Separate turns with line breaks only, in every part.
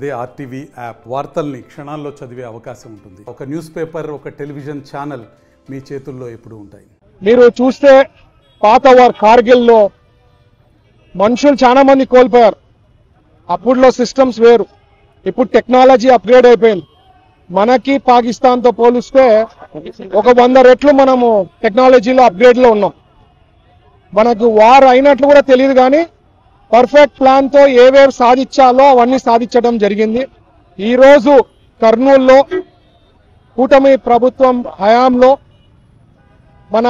అదే RTV app వార్తల్ని క్షణాల్లో చదివే అవకాశం ఉంటుంది. ఒక న్యూస్ పేపర్, ఒక టెలివిజన్ ఛానల్ మీ చేతుల్లో ఎప్పుడూ ఉంటాయి.
మీరు చూస్తే పాత వార్ కార్గిల్లో మనుషులు చాలా మంది కోల్పోయారు. అప్పుడులో సిస్టమ్స్ వేరు, ఇప్పుడు టెక్నాలజీ అప్గ్రేడ్ అయిపోయింది. మనకి పాకిస్తాన్తో పోలిస్తే ఒక 100 రెట్లు మనము టెక్నాలజీలో అప్గ్రేడ్లో ఉన్నాం. మనకు వార్ అయినట్లు కూడా తెలియదు, కానీ పర్ఫెక్ట్ ప్లాన్తో ఏవేవి సాధించాలో అవన్నీ సాధించడం జరిగింది. ఈరోజు కర్నూలులో కూటమి ప్రభుత్వం హయాంలో మన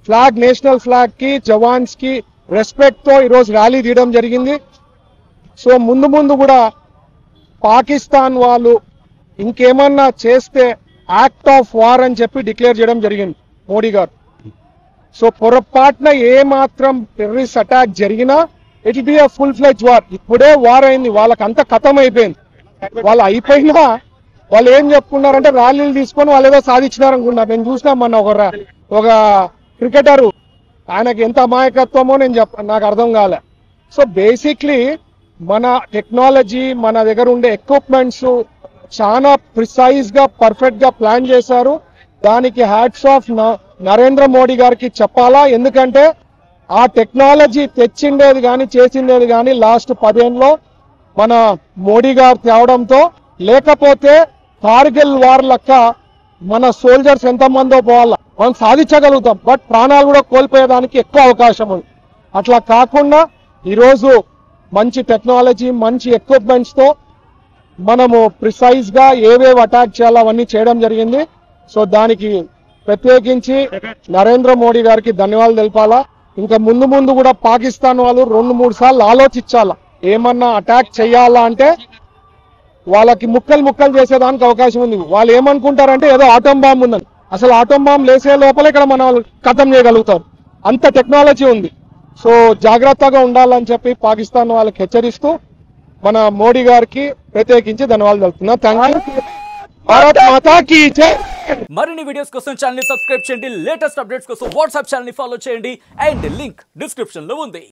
ఫ్లాగ్, నేషనల్ ఫ్లాగ్ కి, జవాన్స్ కి రెస్పెక్ట్ తో ఈరోజు ర్యాలీ తీయడం జరిగింది. సో ముందు కూడా పాకిస్తాన్ వాళ్ళు ఇంకేమన్నా చేస్తే యాక్ట్ ఆఫ్ వార్ అని చెప్పి డిక్లేర్ చేయడం జరిగింది మోడీ గారు. సో పొరపాటున ఏ మాత్రం టెర్రరిస్ట్ అటాక్ జరిగినా it will be a full fledged war. ఇప్పుడే వార్ అయింది, వాళ్ళకంత ఖతం అయిపోయింది. వాళ్ళు అయిపోయినా వాళ్ళు ఏం చెప్పుకున్నారంటే ర్యాలీలు తీసుకొని వాళ్ళు ఏదో సాధించినారనుకున్నా. నేను చూసినా మొన్న ఒక క్రికెటరు, ఆయనకి ఎంత అమాయకత్వమో నాకు అర్థం కాలే. సో బేసిక్లీ మన టెక్నాలజీ, మన దగ్గర ఉండే ఎక్విప్మెంట్స్ చాలా ప్రిసైజ్ గా, పర్ఫెక్ట్ గా ప్లాన్ చేశారు. దానికి హ్యాట్స్ ఆఫ్ నరేంద్ర మోడీ గారికి చెప్పాలా. ఎందుకంటే ఆ టెక్నాలజీ తెచ్చిండేది కానీ చేసిండేది కానీ లాస్ట్ 10 ఏళ్ళలో మన మోడీ గారు తేవడంతో, లేకపోతే కార్గిల్ వార్ లెక్క మన సోల్జర్స్ ఎంతమందో పోవాలా, మనం సాధించగలుగుతాం. బట్ ప్రాణాలు కూడా కోల్పోయేదానికి ఎక్కువ అవకాశం ఉంది. అట్లా కాకుండా ఈరోజు మంచి టెక్నాలజీ, మంచి ఎక్విప్మెంట్స్ తో మనము ప్రిసైజ్ గా ఏవేవి అటాక్ చేయాలో అవన్నీ చేయడం జరిగింది. సో దానికి ప్రత్యేకించి నరేంద్ర మోడీ గారికి ధన్యవాదాలు తెలపాలా. ఇంకా ముందు కూడా పాకిస్తాన్ వాళ్ళు 2-3 సార్లు ఆలోచించాలా. ఏమన్నా అటాక్ చేయాలా అంటే వాళ్ళకి ముక్కలు చేసేదానికి అవకాశం ఉంది. వాళ్ళు ఏమనుకుంటారంటే ఏదో ఆటం బాంబు ఉందని. అసలు ఆటం బాంబు లేసే లోపల ఇక్కడ మన వాళ్ళు ఖతం చేయగలుగుతారు, అంత టెక్నాలజీ ఉంది. సో జాగ్రత్తగా ఉండాలని చెప్పి పాకిస్తాన్ వాళ్ళకి హెచ్చరిస్తూ మన మోడీ గారికి ప్రత్యేకించి ధన్యవాదాలు తెలుపుతున్నా. Thank you. భారత్ మాతా కీ జై.
మరిన్ని వీడియోస్ కోసం ఛానల్ ని సబ్స్క్రైబ్ చేయండి. లేటెస్ట్ అప్డేట్స్ కోసం వాట్సాప్ ఛానల్ ని ఫాలో చేయండి. అండ్ లింక్ డిస్క్రిప్షన్ లో ఉంది.